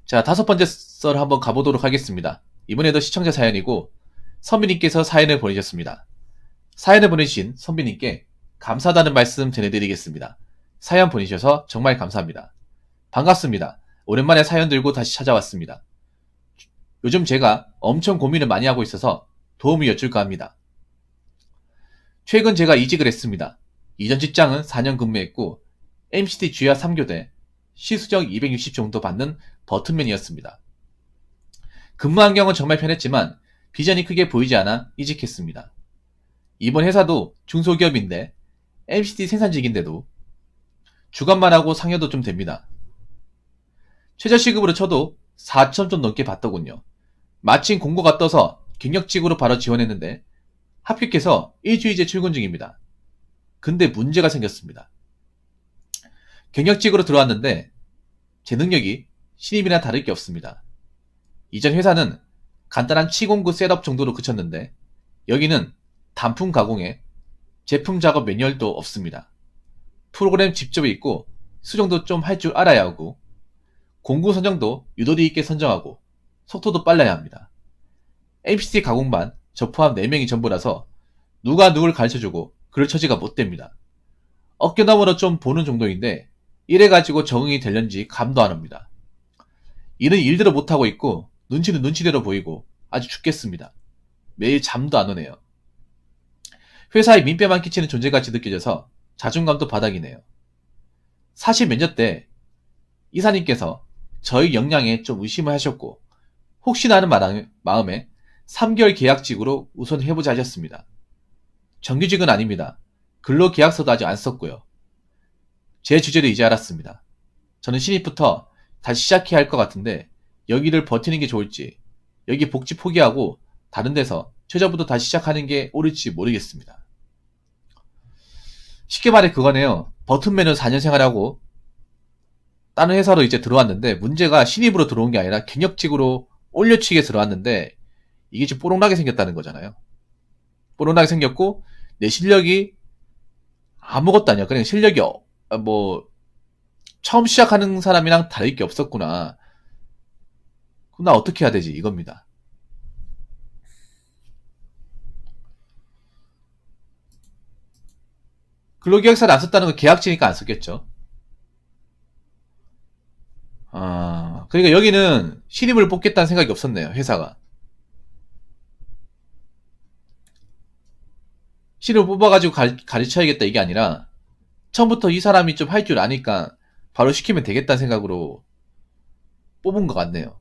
자, 5번째 썰 한번 가보도록 하겠습니다. 이번에도 시청자 사연이고 선비님께서 사연을 보내셨습니다. 사연을 보내주신 선비님께 감사하다는 말씀 전해드리겠습니다. 사연 보내주셔서 정말 감사합니다. 반갑습니다. 오랜만에 사연 들고 다시 찾아왔습니다. 요즘 제가 엄청 고민을 많이 하고 있어서 도움을 여쭐까 합니다. 최근 제가 이직을 했습니다. 이전 직장은 4년 근무했고 MCT 주야 3교대, 시수적 260 정도 받는 버튼맨이었습니다. 근무 환경은 정말 편했지만 비전이 크게 보이지 않아 이직했습니다. 이번 회사도 중소기업인데 MCT 생산직인데도 주간만 하고 상여도 좀 됩니다. 최저시급으로 쳐도 4천 좀 넘게 받더군요. 마침 공고가 떠서 경력직으로 바로 지원했는데 합격해서 일주일째 출근 중입니다. 근데 문제가 생겼습니다. 경력직으로 들어왔는데 제 능력이 신입이나 다를 게 없습니다. 이전 회사는 간단한 치공구 셋업 정도로 그쳤는데 여기는 단품 가공에 제품 작업 매뉴얼도 없습니다. 프로그램 직접에 있고 수정도 좀 할 줄 알아야 하고 공구 선정도 유도리 있게 선정하고 속도도 빨라야 합니다. MCT 가공만 저 포함 4명이 전부라서 누가 누굴 가르쳐주고 그럴 처지가 못 됩니다. 어깨너머로 좀 보는 정도인데 이래가지고 적응이 될런지 감도 안 옵니다. 일은 일대로 못하고 있고 눈치는 눈치대로 보이고 아주 죽겠습니다. 매일 잠도 안 오네요. 회사에 민폐만 끼치는 존재같이 느껴져서 자존감도 바닥이네요. 사실 면접 때 이사님께서 저희 역량에 좀 의심을 하셨고 혹시나 하는 마음에 3개월 계약직으로 우선 해보자 하셨습니다. 정규직은 아닙니다. 근로계약서도 아직 안 썼고요. 제 주제를 이제 알았습니다. 저는 신입부터 다시 시작해야 할 것 같은데 여기를 버티는 게 좋을지 여기 복지 포기하고 다른 데서 최저부터 다시 시작하는 게 옳을지 모르겠습니다. 쉽게 말해 그거네요. 버튼맨으로 4년 생활하고 다른 회사로 이제 들어왔는데 문제가 신입으로 들어온 게 아니라 경력직으로 올려치기에 들어왔는데 이게 지금 뽀록나게 생겼다는 거잖아요. 뽀록나게 생겼고 내 실력이 아무것도 아니야. 그냥 실력이 처음 시작하는 사람이랑 다를 게 없었구나. 그럼 나 어떻게 해야 되지? 이겁니다. 근로계약서를 안 썼다는 건 계약직이니까 안 썼겠죠. 그러니까 여기는 신입을 뽑겠다는 생각이 없었네요. 회사가. 신입을 뽑아가지고 가르쳐야겠다 이게 아니라 처음부터 이 사람이 좀 할 줄 아니까 바로 시키면 되겠다는 생각으로 뽑은 것 같네요.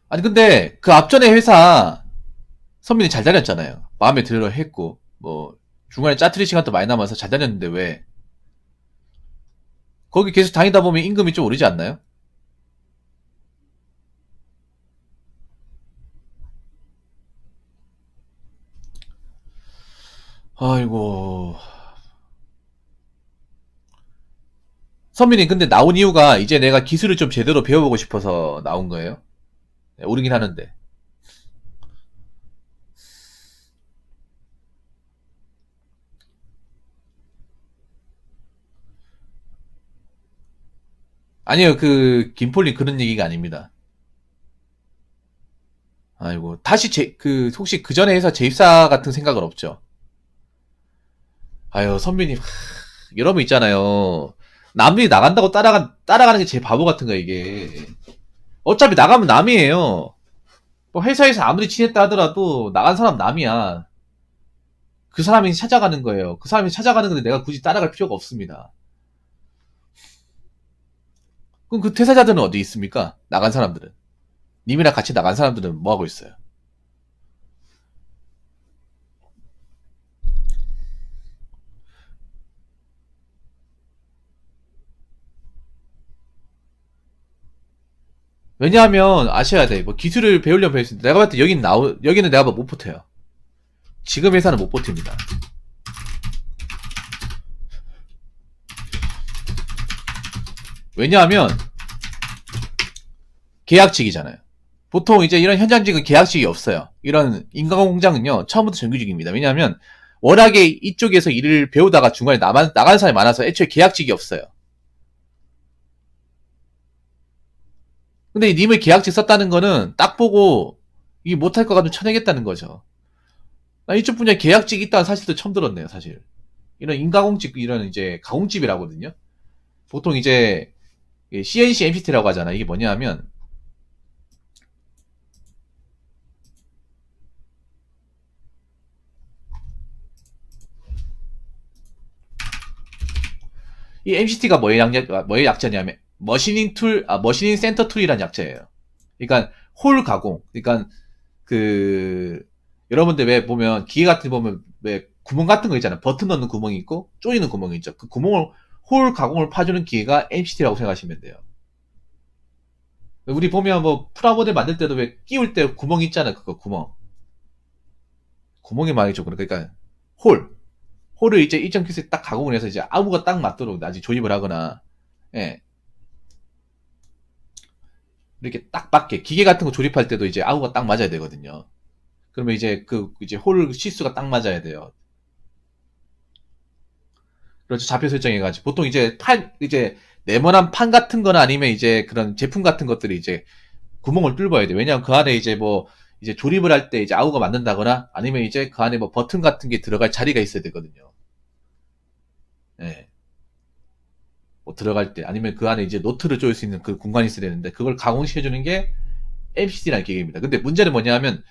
아니 근데 그 앞전에 회사 선배님 잘 다녔잖아요. 마음에 들어 했고 중간에 짜투리 시간도 많이 남아서 잘 다녔는데 왜 거기 계속 다니다 보면 임금이 좀 오르지 않나요? 아이고 선배님 근데 나온 이유가 이제 내가 기술을 좀 제대로 배워보고 싶어서 나온 거예요? 네, 오르긴 하는데 아니요 그 김폴린 그런 얘기가 아닙니다. 아이고 다시 혹시 그 전에 회사 재입사 같은 생각은 없죠? 아유 선배님 여러분 있잖아요. 남들이 나간다고 따라가는 게 제일 바보 같은 거야 이게. 어차피 나가면 남이에요. 뭐 회사에서 아무리 친했다 하더라도 나간 사람 남이야. 그 사람이 찾아가는 거예요. 그 사람이 찾아가는 건데 내가 굳이 따라갈 필요가 없습니다. 그럼 그 퇴사자들은 어디 있습니까? 나간 사람들은. 님이랑 같이 나간 사람들은 뭐 하고 있어요? 왜냐하면 아셔야 돼. 뭐 기술을 배우려면 배울 수 있는데 내가 봤을 때 여기는 내가 못 버텨요. 지금 회사는 못 버팁니다. 왜냐하면 계약직이잖아요. 보통 이제 이런 현장직은 계약직이 없어요. 이런 인간공장은요 처음부터 정규직입니다. 왜냐하면 워낙에 이쪽에서 일을 배우다가 중간에 나간 사람이 많아서 애초에 계약직이 없어요. 근데 님의 계약직 썼다는 거는 딱 보고 이게 못할 것 같으면 쳐내겠다는 거죠. 나 이쪽 분야에 계약직이 있다는 사실도 처음 들었네요, 사실. 이런 인가공직, 이런 이제 가공집이라거든요. 보통 이제 CNC MCT라고 하잖아. 이게 뭐냐 하면 이 MCT가 뭐의 약자냐면 머시닝 센터 툴이라는 약자예요. 그러니까 홀 가공. 그러니까 그 여러분들 왜 보면 기계 같은 데 보면 왜 구멍 같은 거 있잖아요. 버튼 넣는 구멍이 있고 조이는 구멍이 있죠. 그 구멍을 홀 가공을 파주는 기계가 MCT라고 생각하시면 돼요. 우리 보면 뭐 프라모델 만들 때도 왜 끼울 때 구멍 있잖아요. 그거 구멍이 말이죠. 그러니까 홀 홀을 이제 일정 퀴즈에 딱 가공을 해서 이제 아무가 딱 맞도록 나중에 조립을 하거나, 예. 이렇게 딱 맞게, 기계 같은 거 조립할 때도 이제 아우가 딱 맞아야 되거든요. 그러면 이제 이제 홀 시수가 딱 맞아야 돼요. 그래서 좌표 설정해가지고, 보통 이제 네모난 판 같은 거나 아니면 이제 그런 제품 같은 것들이 이제 구멍을 뚫어야 돼. 왜냐면 그 안에 이제 이제 조립을 할 때 이제 아우가 맞는다거나 아니면 이제 그 안에 뭐 버튼 같은 게 들어갈 자리가 있어야 되거든요. 예. 뭐 들어갈 때 아니면 그 안에 이제 노트를 조일 수 있는 그 공간이 있어야 되는데 그걸 가공시켜주는 게 MCT라는 기계입니다. 근데 문제는 뭐냐면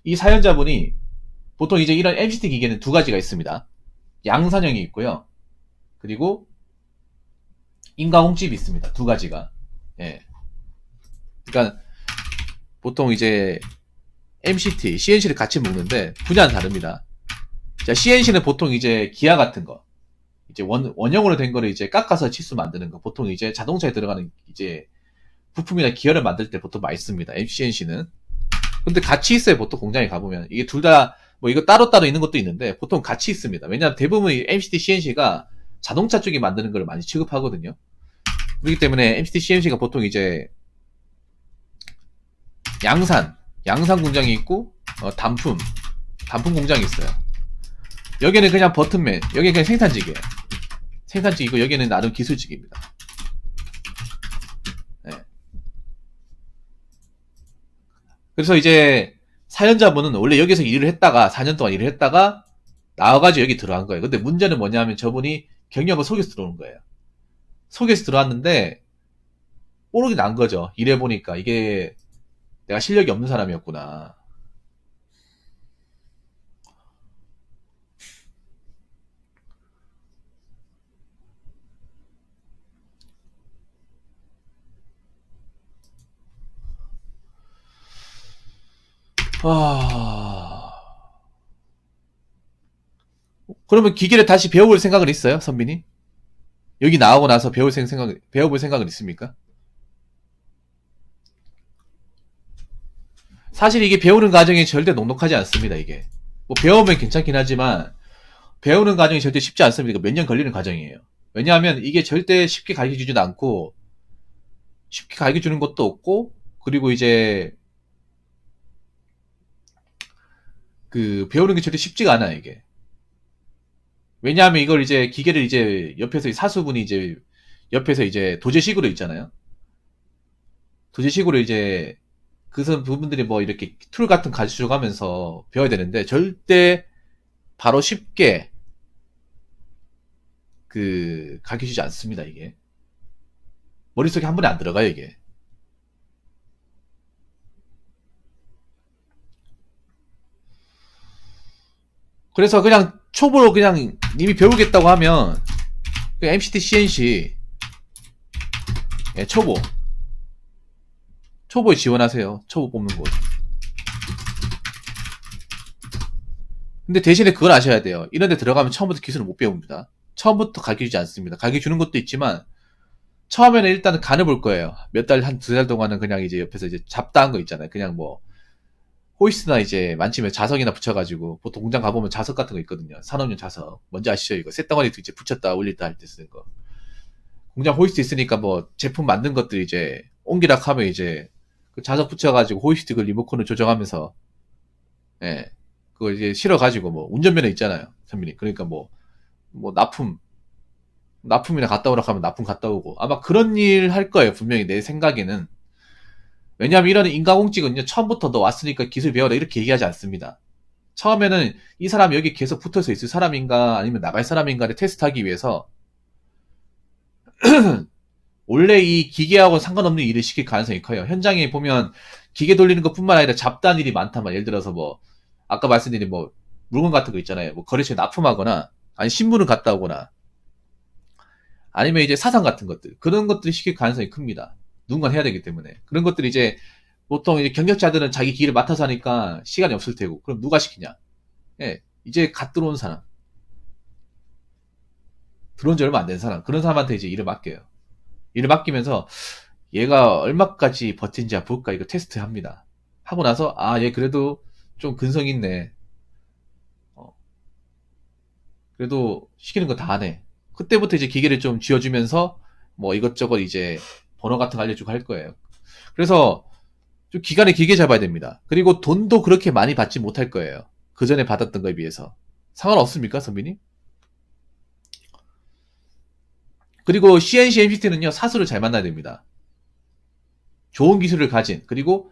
이 사연자분이 보통 이제 이런 MCT 기계는 두 가지가 있습니다. 양산형이 있고요. 그리고 인가공집이 있습니다. 두 가지가. 예. 그러니까 보통 이제 MCT, CNC를 같이 묶는데 분야는 다릅니다. 자, CNC는 보통 이제 기아 같은 거, 이제 원형으로 된 거를 이제 깎아서 치수 만드는 거. 보통 이제 자동차에 들어가는 이제 부품이나 기어를 만들 때 보통 많이 씁니다. CNC는. 근데 같이 있어요. 보통 공장에 가보면. 이게 둘 다, 뭐 이거 따로따로 있는 것도 있는데 보통 같이 있습니다. 왜냐하면 대부분 MCT, CNC가 자동차 쪽에 만드는 걸 많이 취급하거든요. 그렇기 때문에 MCT, CNC가 보통 이제 양산 공장이 있고, 단품 공장이 있어요. 여기는 그냥 버튼맨, 여기는 그냥 생산직이고 여기는 나름 기술직입니다. 네. 그래서 이제 사연자분은 원래 여기서 일을 했다가 4년 동안 일을 했다가 나와가지고 여기 들어간 거예요. 근데 문제는 뭐냐면 저분이 경력을 속여서 들어오는 거예요. 속여서 들어왔는데 뽀록이 난 거죠. 일해보니까 이게 내가 실력이 없는 사람이었구나. 그러면 기계를 다시 배워볼 생각은 있어요, 선빈이? 여기 나오고 나서 배워볼 생각은 있습니까? 사실 이게 배우는 과정이 절대 녹록하지 않습니다, 이게. 뭐 배우면 괜찮긴 하지만, 배우는 과정이 절대 쉽지 않습니다. 몇 년 걸리는 과정이에요. 왜냐하면 이게 절대 쉽게 가르쳐 주지도 않고, 쉽게 가르쳐 주는 것도 없고, 그리고 이제, 배우는 게 절대 쉽지가 않아요, 이게. 왜냐하면 이걸 이제, 기계를 이제, 옆에서 사수분이 이제, 옆에서 이제, 도제식으로 있잖아요. 도제식으로 이제, 부분들이 뭐 이렇게 툴 같은 거 가르쳐 가면서 배워야 되는데, 절대 바로 쉽게, 가르쳐 주지 않습니다, 이게. 머릿속에 한 번에 안 들어가요, 이게. 그래서 그냥 초보로 그냥 님이 배우겠다고 하면 그냥 MCT CNC 초보에 지원하세요. 초보 뽑는 곳. 근데 대신에 그걸 아셔야 돼요. 이런 데 들어가면 처음부터 기술을 못 배웁니다. 처음부터 가르쳐주지 않습니다. 가르쳐주는 것도 있지만 처음에는 일단은 간을 볼 거예요. 몇 달, 한 두 달 동안은 그냥 이제 옆에서 이제 잡다한 거 있잖아요. 그냥 뭐 호이스나 이제 많지면 자석이나 붙여가지고 보통 공장 가보면 자석 같은 거 있거든요. 산업용 자석. 뭔지 아시죠? 이거 쇳덩어리 이제 붙였다 올렸다 할 때 쓰는 거. 공장 호이스트 있으니까 뭐 제품 만든 것들 이제 옮기락 하면 이제 그 자석 붙여가지고 호이스트 그 리모컨을 조정하면서 예 그거 이제 실어가지고 뭐 운전면허 있잖아요, 선배님. 그러니까 뭐 납품이나 갔다 오라고 하면 납품 갔다 오고 아마 그런 일 할 거예요, 분명히 내 생각에는. 왜냐하면 이런 인가공직은요, 처음부터 너 왔으니까 기술 배워라 이렇게 얘기하지 않습니다. 처음에는 이 사람이 여기 계속 붙어서 있을 사람인가 아니면 나갈 사람인가를 테스트하기 위해서 원래 이 기계하고 상관없는 일을 시킬 가능성이 커요. 현장에 보면 기계 돌리는 것뿐만 아니라 잡다한 일이 많단 말이에요. 예를 들어서 뭐 아까 말씀드린 뭐 물건 같은 거 있잖아요. 뭐 거래처에 납품하거나 아니 신문을 갖다 오거나 아니면 이제 사상 같은 것들 그런 것들이 시킬 가능성이 큽니다. 누군가 해야 되기 때문에 그런 것들이 이제 보통 이제 경력자들은 자기 기회를 맡아서 하니까 시간이 없을 테고 그럼 누가 시키냐? 예, 이제 갓 들어온 사람, 들어온 지 얼마 안 된 사람 그런 사람한테 이제 일을 맡겨요. 일을 맡기면서 얘가 얼마까지 버틴지 한번 볼까 이거 테스트합니다. 하고 나서 아 얘 그래도 좀 근성 있네. 어, 그래도 시키는 거 다 하네. 그때부터 이제 기계를 좀 쥐어주면서 뭐 이것저것 이제 번호 같은 거 알려주고 할 거예요. 그래서 좀 기간에 길게 잡아야 됩니다. 그리고 돈도 그렇게 많이 받지 못할 거예요. 그 전에 받았던 거에 비해서. 상관없습니까, 선배님? 그리고 CNC MCT는요, 사수를 잘 만나야 됩니다. 좋은 기술을 가진, 그리고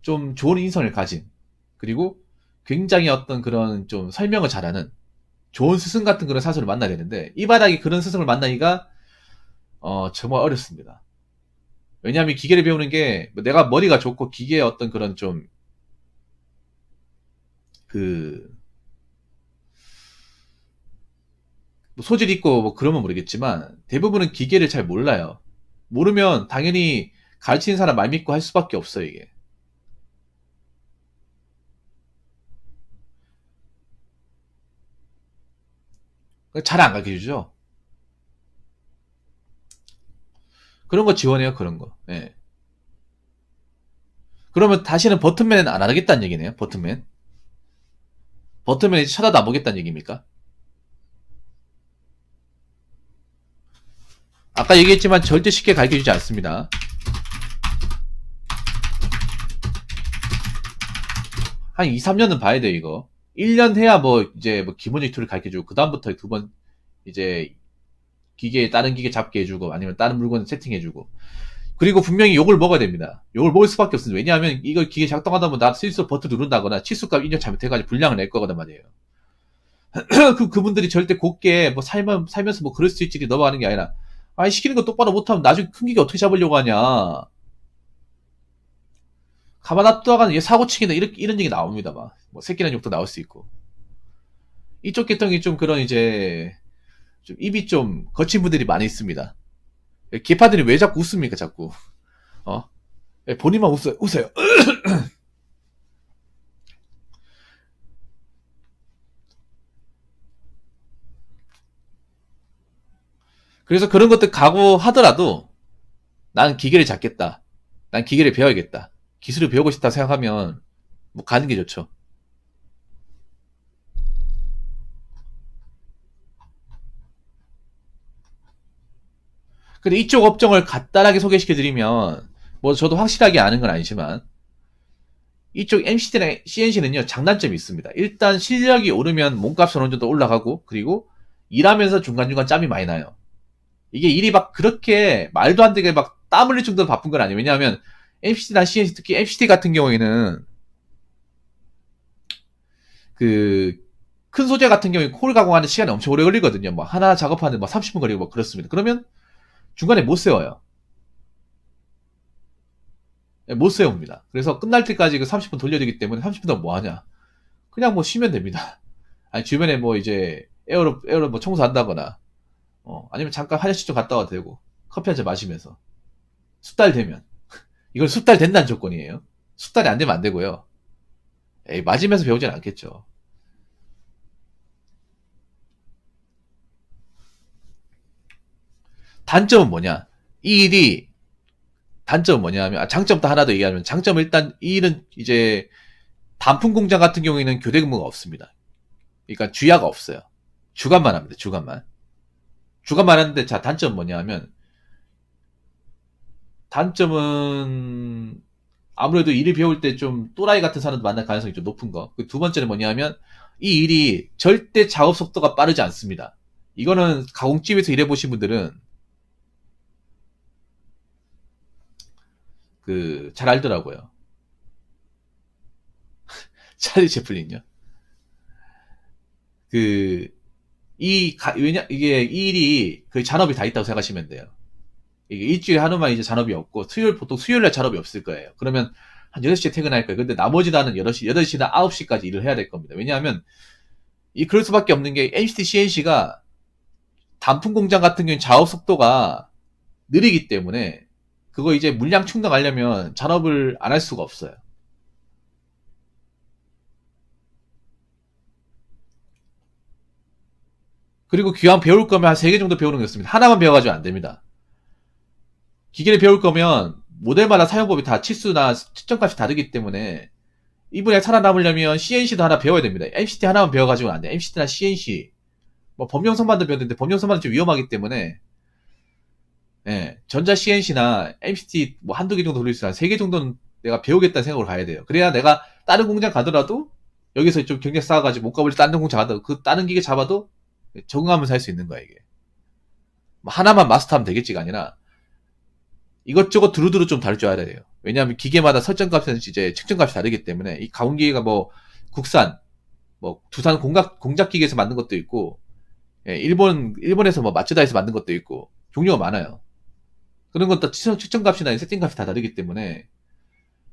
좀 좋은 인성을 가진, 그리고 굉장히 어떤 그런 좀 설명을 잘하는 좋은 스승 같은 그런 사수를 만나야 되는데, 이 바닥에 그런 스승을 만나기가, 정말 어렵습니다. 왜냐하면 기계를 배우는 게, 내가 머리가 좋고 기계의 어떤 그런 좀, 그, 뭐 소질 있고 뭐 그러면 모르겠지만 대부분은 기계를 잘 몰라요. 모르면 당연히 가르치는 사람 말 믿고 할 수밖에 없어요, 이게. 잘 안 가르쳐주죠. 그런 거 지원해요, 그런 거. 예. 그러면 다시는 버튼맨 안 하겠다는 얘기네요, 버튼맨. 버튼맨 이제 쳐다도 안 보겠다는 얘기입니까? 아까 얘기했지만 절대 쉽게 가르쳐주지 않습니다. 한 2, 3년은 봐야 돼요, 이거. 1년 해야 뭐 이제 뭐 기본적인 툴을 가르쳐주고 그다음부터 두 번 이제 기계 다른 기계 잡게 해주고 아니면 다른 물건 세팅해주고 그리고 분명히 욕을 먹어야 됩니다. 욕을 먹을 수밖에 없습니다. 왜냐하면 이거 기계 작동하다 보면 나 실수로 버튼 누른다거나 치수값 입력 잘못해가지고 불량을 낼 거거든 말이에요. 그분들이 절대 곱게 뭐 살면서 뭐 그럴 수 있지 넘어가는 게 아니라 아니 시키는 거 똑바로 못하면 나중에 큰 기계 어떻게 잡으려고 하냐. 가만 놔두다가는 얘 사고치기나 이런 얘기 나옵니다. 막 뭐 새끼란 욕도 나올 수 있고 이쪽 계통이 좀 그런 이제 좀 입이 좀 거친 분들이 많이 있습니다. 개파들이 왜 자꾸 웃습니까 자꾸 어 본인만 웃어요. 그래서 그런 것들 각오하더라도 나는 기계를 잡겠다. 난 기계를 배워야겠다. 기술을 배우고 싶다 생각하면 뭐 가는 게 좋죠. 근데 이쪽 업종을 간단하게 소개시켜드리면 뭐 저도 확실하게 아는 건 아니지만 이쪽 MCT나 CNC는요 장단점이 있습니다. 일단 실력이 오르면 몸값은 어느 정도 올라가고 그리고 일하면서 중간중간 짬이 많이 나요. 이게 일이 막 그렇게 말도 안 되게 막 땀 흘릴 정도로 바쁜 건 아니에요. 왜냐하면 MCT나 CNC 특히 MCT 같은 경우에는 그 큰 소재 같은 경우에 콜 가공하는 시간이 엄청 오래 걸리거든요. 뭐 하나 작업하는데 뭐 30분 걸리고 뭐 그렇습니다. 그러면 중간에 못 세워요. 못 세웁니다. 그래서 끝날 때까지 그 30분 돌려야 되기 때문에 30분 동안 뭐 하냐? 그냥 뭐 쉬면 됩니다. 아니 주변에 뭐 이제 에어로 뭐 청소한다거나 아니면 잠깐 화장실 좀 갔다 와도 되고 커피 한 잔 마시면서 숙달 되면 이건 숙달 된다는 조건이에요. 숙달이 안 되면 안 되고요. 에이, 맞으면서 배우진 않겠죠. 단점은 뭐냐? 이 일이 단점은 뭐냐 하면 장점도 하나 더 얘기하면 장점은 일단 이 일은 이제 단품 공장 같은 경우에는 교대 근무가 없습니다. 그러니까 주야가 없어요. 주간만 합니다. 주간만. 주간만 하는데 자 단점은 뭐냐 하면 단점은 아무래도 일을 배울 때 좀 또라이 같은 사람도 만날 가능성이 좀 높은 거. 그 두 번째는 뭐냐 하면 이 일이 절대 작업 속도가 빠르지 않습니다. 이거는 가공집에서 일해보신 분들은 잘 알더라고요. 찰리 채플린요. 이게 이 일이 거의 잔업이 다 있다고 생각하시면 돼요. 이게 일주일에 하루만 이제 잔업이 없고, 보통 수요일날 잔업이 없을 거예요. 그러면 한 6시에 퇴근할 거예요. 근데 나머지 나는 8시나 9시까지 일을 해야 될 겁니다. 왜냐하면, 그럴 수밖에 없는 게 NCT CNC가 단품 공장 같은 경우는 작업 속도가 느리기 때문에, 그거 이제 물량 충당하려면 잔업을 안 할 수가 없어요. 그리고 기왕 배울 거면 한 3개 정도 배우는 게 좋습니다. 하나만 배워가지고 안 됩니다. 기계를 배울 거면 모델마다 사용법이 다 치수나 측정값이 다르기 때문에 이 분야에 살아남으려면 CNC도 하나 배워야 됩니다. MCT 하나만 배워가지고는 안 돼요. MCT나 CNC, 뭐 범용선반도 배웠는데 범용선반은 좀 위험하기 때문에, 예, 전자 CNC나 MCT 뭐 한두 개 정도 돌릴 수 있어. 한 3개 정도는 내가 배우겠다는 생각으로 가야 돼요. 그래야 내가 다른 공장 가더라도 여기서 좀 경력 쌓아가지고 못 가버리 다른 공장 가더라도 그 다른 기계 잡아도 적응하면서 할 수 있는 거야, 이게. 뭐 하나만 마스터하면 되겠지가 아니라 이것저것 두루두루 좀 다룰 줄 알아야 돼요. 왜냐하면 기계마다 설정값이나 이제 측정값이 다르기 때문에 이 가공기계가 뭐 국산, 뭐 두산 공작기계에서 만든 것도 있고, 예, 일본에서 뭐 마츠다에서 만든 것도 있고 종류가 많아요. 그런 것도 측정값이나 세팅값이 다 다르기 때문에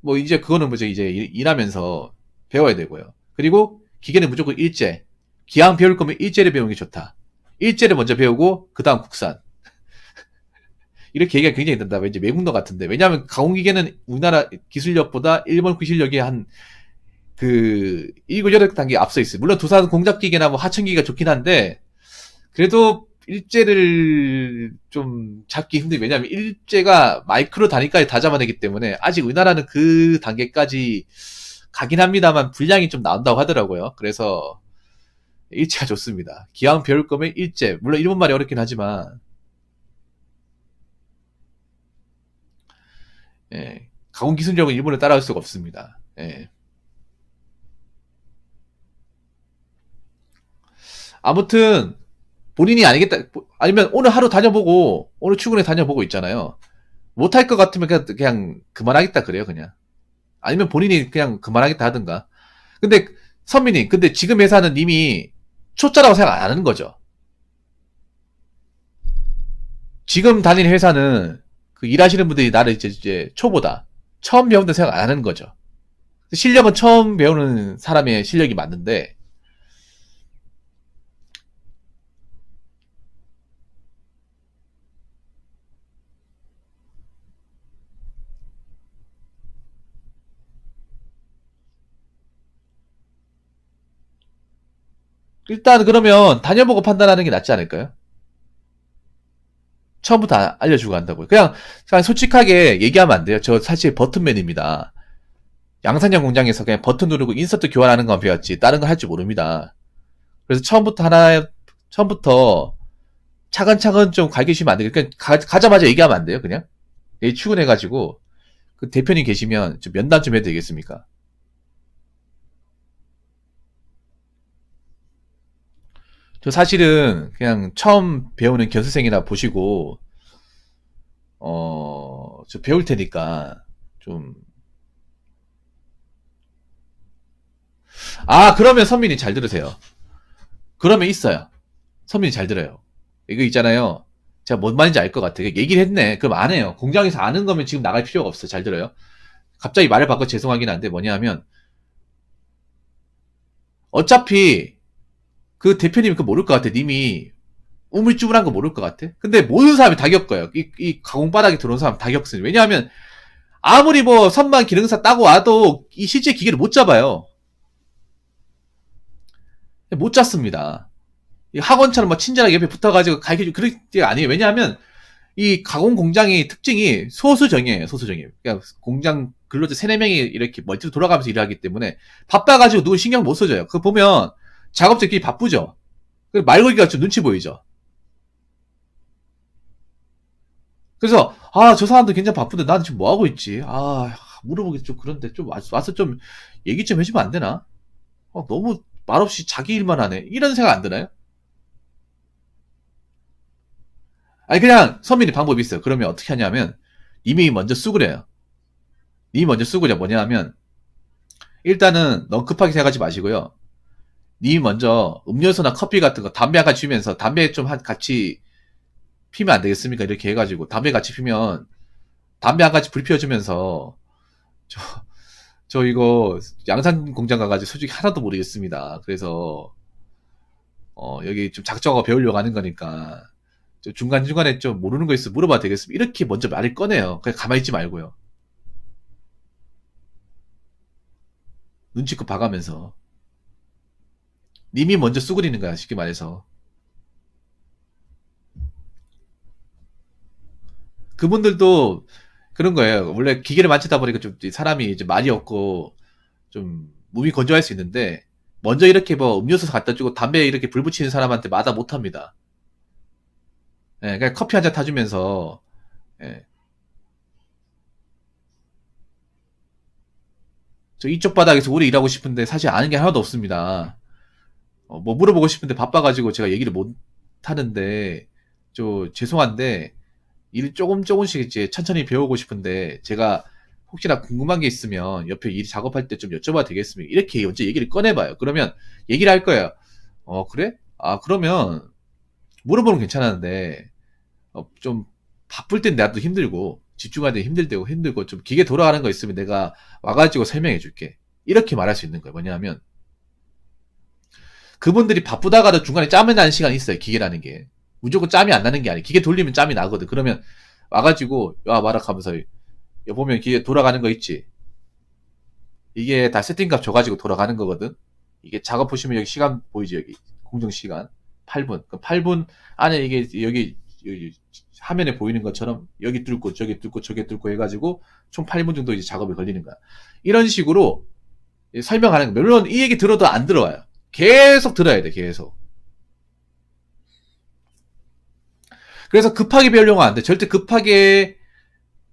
뭐 이제 그거는 뭐죠, 이제 일하면서 배워야 되고요. 그리고 기계는 무조건 일제. 기왕 배울 거면 일제를 배우는 게 좋다. 일제를 먼저 배우고 그 다음 국산. 이렇게 얘기가 굉장히 된다. 왠지 외국노 같은데. 왜냐하면 가공기계는 우리나라 기술력보다 일본 기술력이 한 7, 8단계 앞서 있어요. 물론 두산 공작기계나 뭐 하천기계가 좋긴 한데, 그래도 일제를 좀 잡기 힘들어요. 왜냐하면 일제가 마이크로 단위까지 다 잡아내기 때문에 아직 우리나라는 그 단계까지 가긴 합니다만 분량이 좀 나온다고 하더라고요. 그래서 일제가 좋습니다. 기왕 배울 거면 일제. 물론 일본 말이 어렵긴 하지만, 예, 가공 기술력은 일본을 따라갈 수가 없습니다. 예. 아무튼 본인이 아니겠다. 아니면 오늘 하루 다녀보고 오늘 출근해 다녀보고 있잖아요. 못할 것 같으면 그냥 그만하겠다 그래요, 그냥. 아니면 본인이 그냥 그만하겠다 하든가. 근데 선민이, 근데 지금 회사는 이미 초짜라고 생각 안 하는 거죠. 지금 다니는 회사는 일하시는 분들이 나를 이제 초보다, 처음 배운다 생각 안 하는 거죠. 실력은 처음 배우는 사람의 실력이 맞는데, 일단 그러면 다녀보고 판단하는 게 낫지 않을까요? 처음부터 알려주고 간다고요. 그냥 솔직하게 얘기하면 안 돼요. 저 사실 버튼맨입니다. 양산형 공장에서 그냥 버튼 누르고 인서트 교환하는 건 배웠지 다른 거 할 줄 모릅니다. 그래서 처음부터 차근차근 좀 가르치시면 안 돼요. 그냥 가자마자 얘기하면 안 돼요. 그냥 내일 출근해가지고 그 대표님 계시면 좀 면담 좀 해도 되겠습니까? 저 사실은 그냥 처음 배우는 견수생이라 보시고, 저 배울 테니까 좀. 그러면 선민이 잘 들으세요. 그러면 있어요. 선민이 잘 들어요. 이거 있잖아요. 제가 뭔 말인지 알 것 같아. 얘기를 했네. 그럼 안 해요. 공장에서 아는 거면 지금 나갈 필요가 없어. 잘 들어요. 갑자기 말을 바꿔 죄송하긴 한데 뭐냐 하면, 어차피 그 대표님이 그거 모를 것 같아. 님이 우물쭈물한 거 모를 것 같아. 근데 모든 사람이 다 겪어요. 이 가공바닥에 들어온 사람 다 겪으니. 왜냐하면 아무리 뭐 선반 기능사 따고 와도 이 실제 기계를 못 잡아요. 못 잡습니다. 학원처럼 뭐 친절하게 옆에 붙어가지고 가르쳐주고 그럴 게 아니에요. 왜냐하면 이 가공 공장의 특징이 소수정이에요. 소수정이에요. 그러니까 공장 근로자 3, 4명이 이렇게 멀티로 돌아가면서 일하기 때문에 바빠가지고 누구 신경 못 써줘요. 그거 보면 작업자끼리 바쁘죠. 말 걸기가 좀 눈치 보이죠. 그래서 저 사람도 굉장히 바쁜데 나는 지금 뭐 하고 있지? 물어보기 좀 그런데 좀 와서 좀 얘기 좀 해주면 안 되나? 너무 말없이 자기 일만 하네. 이런 생각 안 드나요? 아니, 그냥 서민이 방법이 있어요. 그러면 어떻게 하냐면, 님이 먼저 쑥으래요. 님이 먼저 쑥으려 뭐냐 하면, 일단은 너무 급하게 생각하지 마시고요. 님이 먼저 음료수나 커피 같은 거, 담배 한 가지 피면서, 담배 좀 같이 피면 안 되겠습니까? 이렇게 해가지고, 담배 같이 피면, 담배 한 가지 불 피워주면서, 저, 저 이거 양산 공장 가가지고 솔직히 하나도 모르겠습니다. 그래서, 여기 좀 작정하고 배우려고 하는 거니까, 중간중간에 좀 모르는 거 있으면 물어봐도 되겠습니다. 이렇게 먼저 말을 꺼내요. 그냥 가만히 있지 말고요. 눈치껏 봐가면서. 님이 먼저 쑥그리는 거야, 쉽게 말해서. 그분들도 그런 거예요. 원래 기계를 만지다 보니까 좀 사람이 이제 말이 없고 좀 몸이 건조할 수 있는데 먼저 이렇게 뭐 음료수 갖다 주고 담배 이렇게 불 붙이는 사람한테 마다 못 합니다. 예, 그냥 커피 한 잔 타주면서 예, 저 이쪽 바닥에서 오래 일하고 싶은데 사실 아는 게 하나도 없습니다. 뭐 물어보고 싶은데 바빠가지고 제가 얘기를 못 하는데 저 죄송한데 일 조금씩 이제 천천히 배우고 싶은데 제가 혹시나 궁금한 게 있으면 옆에 일 작업할 때 좀 여쭤봐도 되겠습니까? 이렇게 먼저 얘기를 꺼내봐요. 그러면 얘기를 할 거예요. 그래? 아, 그러면 물어보면 괜찮았는데 좀 바쁠 땐 나도 힘들고 집중하는 데 힘들고 좀 기계 돌아가는 거 있으면 내가 와가지고 설명해 줄게. 이렇게 말할 수 있는 거예요. 뭐냐면 그분들이 바쁘다가도 중간에 짬이 나는 시간이 있어요. 기계라는 게. 무조건 짬이 안 나는 게 아니에요. 기계 돌리면 짬이 나거든. 그러면 와가지고 야 마라 하면서 보면 기계 돌아가는 거 있지. 이게 다 세팅값 줘가지고 돌아가는 거거든. 이게 작업 보시면 여기 시간 보이지 여기 공정 시간 8분. 그 8분 안에 이게 여기 화면에 보이는 것처럼 여기 뚫고 저기 뚫고 저기 뚫고 해가지고 총 8분 정도 이제 작업이 걸리는 거야. 이런 식으로 설명하는 거. 물론 이 얘기 들어도 안 들어와요. 계속 들어야 돼. 계속. 그래서 급하게 배우려고 하는데 절대 급하게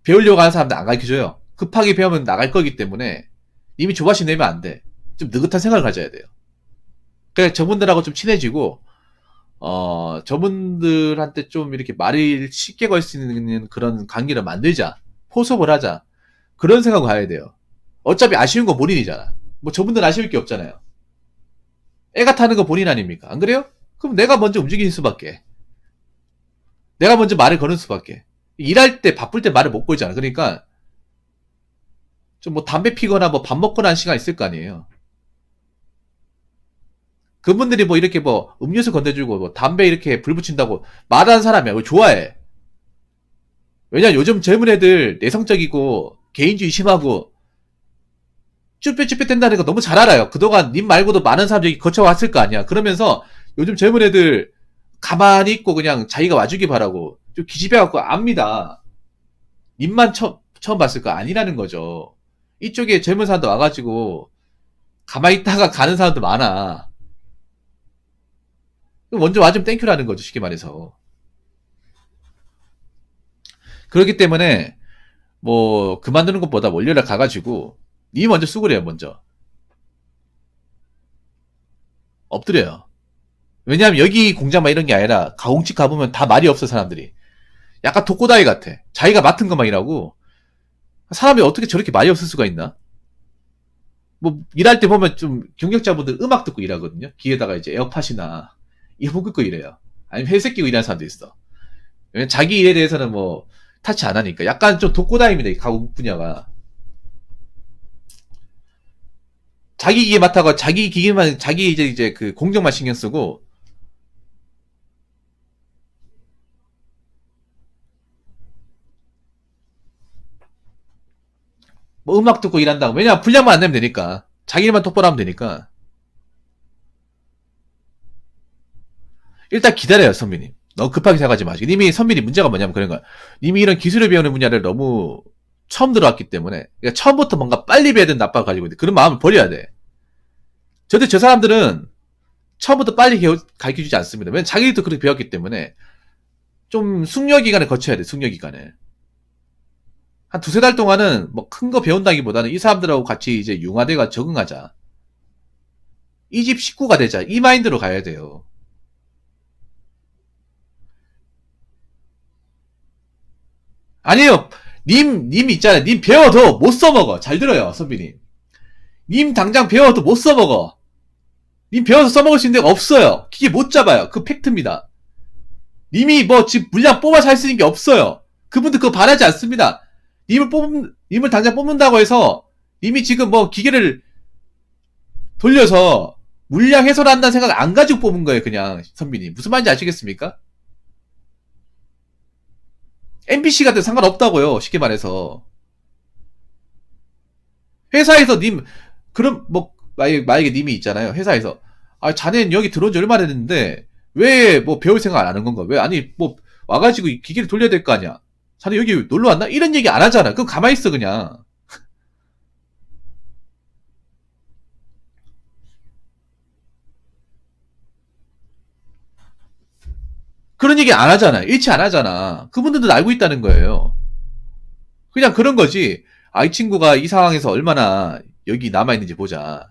배우려고 하는 사람들 안 가르쳐줘요. 급하게 배우면 나갈 거기 때문에 이미 조바심 내면 안 돼. 좀 느긋한 생각을 가져야 돼요. 그래 저분들하고 좀 친해지고 저분들한테 좀 이렇게 말을 쉽게 걸 수 있는 그런 관계를 만들자. 포섭을 하자. 그런 생각을 가야 돼요. 어차피 아쉬운 건 본인이잖아. 뭐 저분들 아쉬울 게 없잖아요. 애가 타는 거 본인 아닙니까? 안 그래요? 그럼 내가 먼저 움직일 수밖에. 내가 먼저 말을 거는 수밖에. 일할 때 바쁠 때 말을 못 걸잖아. 그러니까 좀 뭐 담배 피거나 뭐 밥 먹거나 한 시간 있을 거 아니에요. 그분들이 뭐 이렇게 뭐 음료수 건네주고 뭐 담배 이렇게 불 붙인다고 말하는 사람이야. 왜 좋아해? 왜냐 요즘 젊은 애들 내성적이고 개인주의 심하고 쭈뼛쭈뼛 된다는 거 너무 잘 알아요. 그동안 님 말고도 많은 사람들이 거쳐왔을 거 아니야. 그러면서 요즘 젊은 애들 가만히 있고 그냥 자기가 와주기 바라고 좀 기집애갖고 압니다. 님만 처음 봤을 거 아니라는 거죠. 이쪽에 젊은 사람도 와가지고 가만히 있다가 가는 사람도 많아. 먼저 와주면 땡큐라는 거죠. 쉽게 말해서. 그렇기 때문에 뭐 그만두는 것보다 원료를 가가지고 니 먼저 수그래요. 먼저 엎드려요. 왜냐하면 여기 공장만 이런 게 아니라 가공집 가보면 다 말이 없어 사람들이. 약간 독고다이 같아. 자기가 맡은 것만 일하고 사람이 어떻게 저렇게 말이 없을 수가 있나? 뭐 일할 때 보면 좀 경력자분들 음악 듣고 일하거든요. 귀에다가 이제 에어팟이나 이어폰 끄고 일해요. 아니면 회색 끼고 일하는 사람도 있어. 왜냐면 자기 일에 대해서는 뭐 타치 안 하니까. 약간 좀 독고다입니다. 이 가공 분야가. 자기 기계 맡아가 자기 기계만 자기 이제 그 공정만 신경 쓰고 뭐 음악 듣고 일한다고. 왜냐 분량만 안 내면 되니까. 자기 일만 똑바로 하면 되니까. 일단 기다려요 선배님. 너무 급하게 생각하지 마시고. 님이 선배님 문제가 뭐냐면 그런 거야. 님이 이런 기술을 배우는 분야를 너무 처음 들어왔기 때문에 그러니까 처음부터 뭔가 빨리 배워야 된다 압박을 가지고 있는데 그런 마음을 버려야 돼. 저도 저 사람들은 처음부터 빨리 가르쳐주지 않습니다. 왜냐면 자기들도 그렇게 배웠기 때문에 좀 숙려 기간을 거쳐야 돼. 숙려 기간을. 한 두세 달 동안은 뭐 큰 거 배운다기보다는 이 사람들하고 같이 이제 융화돼가 적응하자. 이 집 식구가 되자. 이 마인드로 가야 돼요. 아니에요. 님 있잖아요. 님 배워도 못 써먹어. 잘 들어요, 선비님. 님 당장 배워도 못 써먹어. 님 배워서 써먹을 수 있는 데가 없어요. 기계 못 잡아요. 그 팩트입니다. 님이 뭐 지금 물량 뽑아서 할 수 있는 게 없어요. 그분들 그거 바라지 않습니다. 님을 당장 뽑는다고 해서 님이 지금 뭐 기계를 돌려서 물량 해소를 한다는 생각 안 가지고 뽑은 거예요, 그냥. 선비님. 무슨 말인지 아시겠습니까? NPC 같은 상관없다고요, 쉽게 말해서. 회사에서 님, 그럼, 뭐, 만약에 님이 있잖아요, 회사에서. 아, 자네는 여기 들어온 지 얼마 됐는데, 왜 뭐 배울 생각 안 하는 건가? 왜, 아니, 뭐, 와가지고 기계를 돌려야 될 거 아니야? 자네 여기 놀러 왔나? 이런 얘기 안 하잖아. 그럼 가만히 있어, 그냥. 그런 얘기 안 하잖아. 일치 안 하잖아. 그분들도 알고 있다는 거예요. 그냥 그런 거지. 아, 이 친구가 이 상황에서 얼마나 여기 남아있는지 보자.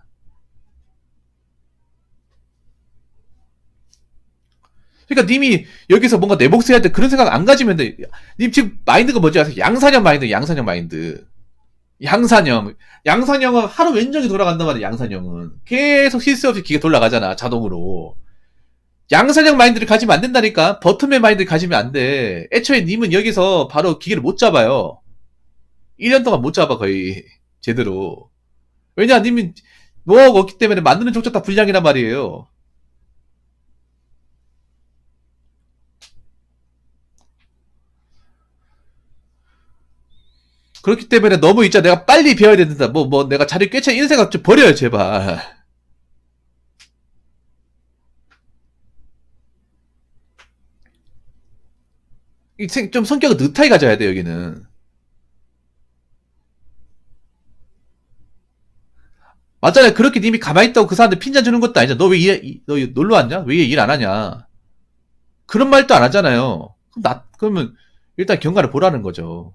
그러니까 님이 여기서 뭔가 내 몫을 해야 돼. 그런 생각 안 가지면 돼. 님 지금 마인드가 뭔지 아세요? 양산형 마인드, 양산형 마인드. 양산형. 양산형은 하루 왼쪽이 돌아간단 말이야, 양산형은. 계속 실수 없이 기계 돌아가잖아, 자동으로. 양산형 마인드를 가지면 안 된다니까? 버튼맨 마인드를 가지면 안 돼. 애초에 님은 여기서 바로 기계를 못 잡아요. 1년 동안 못 잡아, 거의. 제대로. 왜냐, 님은 노하우가 없기 때문에 만드는 족족 다 불량이란 말이에요. 그렇기 때문에 너무 있잖아. 내가 빨리 배워야 된다. 내가 자리 꿰차 이런 생각 좀 버려요, 제발. 좀 성격을 느타이 가져야 돼, 여기는. 맞잖아요. 그렇게 님이 가만히 있다고 그 사람들 핀잔 주는 것도 아니잖아. 너 놀러 왔냐? 왜 일 안 하냐? 그런 말도 안 하잖아요. 그러면 일단 경과를 보라는 거죠.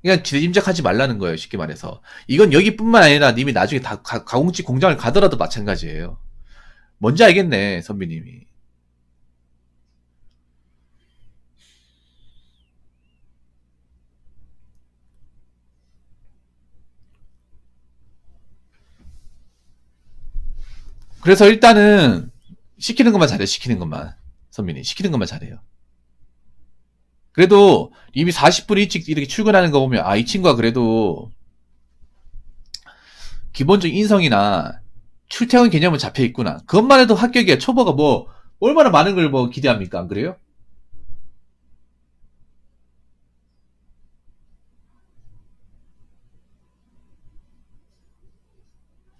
그냥 지림작하지 말라는 거예요, 쉽게 말해서. 이건 여기뿐만 아니라 님이 나중에 다 가공지 공장을 가더라도 마찬가지예요. 뭔지 알겠네, 선비님이. 그래서 일단은 시키는 것만 잘해, 시키는 것만. 선비님, 시키는 것만 잘해요. 그래도 이미 40분 일찍 이렇게 출근하는 거 보면, 아, 이 친구가 그래도 기본적인 인성이나 출퇴근 개념은 잡혀 있구나. 그것만 해도 합격이야. 초보가 뭐, 얼마나 많은 걸 뭐 기대합니까? 안 그래요?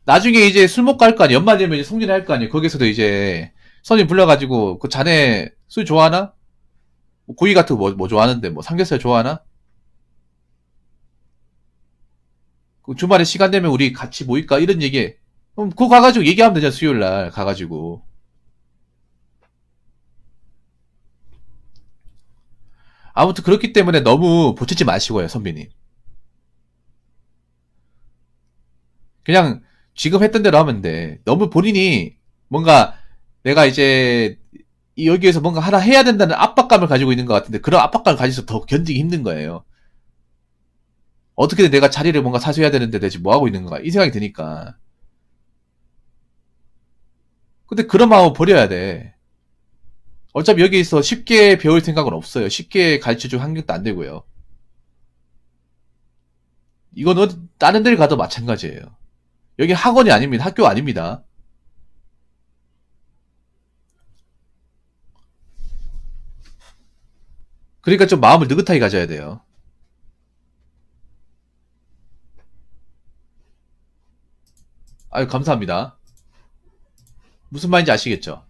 나중에 이제 술 먹고 할 거 아니야. 연말 되면 이제 송년회 할 거 아니야. 거기서도 이제 손님 불러가지고, 그 자네 술 좋아하나? 뭐 고기 같은 거 뭐 좋아하는데, 뭐 삼겹살 좋아하나? 그 주말에 시간 되면 우리 같이 모일까? 이런 얘기. 그럼 그거 가가지고 얘기하면 되잖아. 수요일 날 가가지고. 아무튼 그렇기 때문에 너무 보채지 마시고요, 선배님. 그냥 지금 했던 대로 하면 돼. 너무 본인이 뭔가 내가 이제 여기에서 뭔가 하나 해야 된다는 압박감을 가지고 있는 것 같은데 그런 압박감을 가지서 더 견디기 힘든 거예요. 어떻게든 내가 자리를 뭔가 사수해야 되는데 내가 지금 뭐 하고 있는 거야? 이 생각이 드니까. 근데 그런 마음을 버려야 돼. 어차피 여기서 쉽게 배울 생각은 없어요. 쉽게 가르쳐줄 환경도 안 되고요. 이거는 다른 데를 가도 마찬가지예요. 여기 학원이 아닙니다. 학교 아닙니다. 그러니까 좀 마음을 느긋하게 가져야 돼요. 아유, 감사합니다. 무슨 말인지 아시겠죠?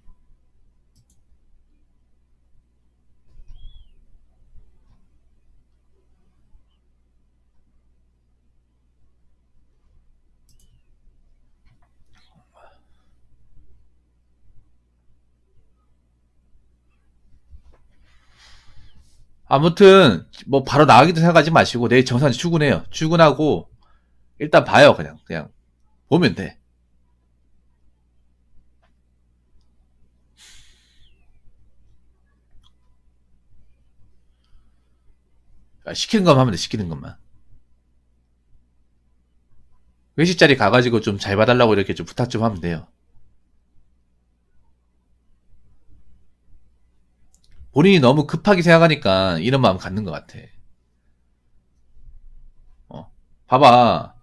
아무튼 뭐 바로 나가기도 생각하지 마시고 내일 정상 출근해요. 출근하고 일단 봐요. 그냥 보면 돼. 시키는 것만 하면 돼. 시키는 것만. 외식 자리 가가지고 좀 잘 봐달라고 이렇게 좀 부탁 좀 하면 돼요. 본인이 너무 급하게 생각하니까 이런 마음 갖는 것 같아. 봐봐.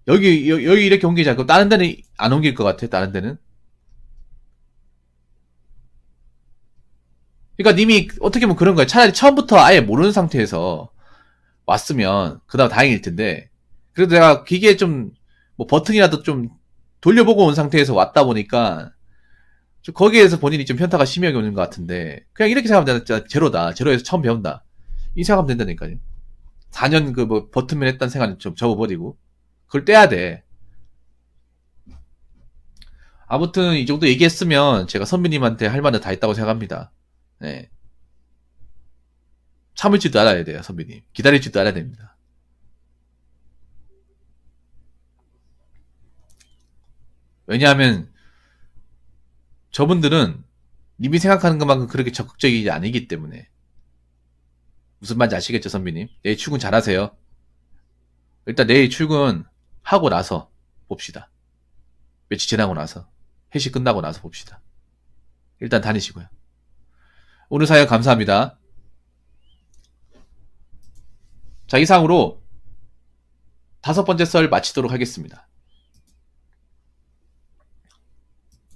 여기 이렇게 옮기자. 그럼 다른 데는 안 옮길 것 같아. 다른 데는. 그러니까 님이 어떻게 보면 그런 거야. 차라리 처음부터 아예 모르는 상태에서 왔으면 그다음 다행일 텐데. 그래도 내가 기계에 좀 뭐 버튼이라도 좀 돌려보고 온 상태에서 왔다 보니까 좀 거기에서 본인이 좀 현타가 심하게 오는 것 같은데 그냥 이렇게 생각하면 되잖아. 제로다. 제로에서 처음 배운다. 이 생각하면 된다니까요. 4년 그 뭐 버튼맨 했던 생활을 좀 접어버리고 그걸 떼야 돼. 아무튼 이 정도 얘기했으면 제가 선배님한테 할 말은 다 했다고 생각합니다. 네. 참을 줄도 알아야 돼요, 선배님. 기다릴 줄도 알아야 됩니다. 왜냐하면 저분들은 님이 생각하는 것만큼 그렇게 적극적이지 아니기 때문에. 무슨 말인지 아시겠죠, 선배님? 내일 출근 잘하세요. 일단 내일 출근 하고 나서 봅시다. 며칠 지나고 나서. 회식 끝나고 나서 봅시다. 일단 다니시고요. 오늘 사연 감사합니다. 자, 이상으로 5번째 썰 마치도록 하겠습니다.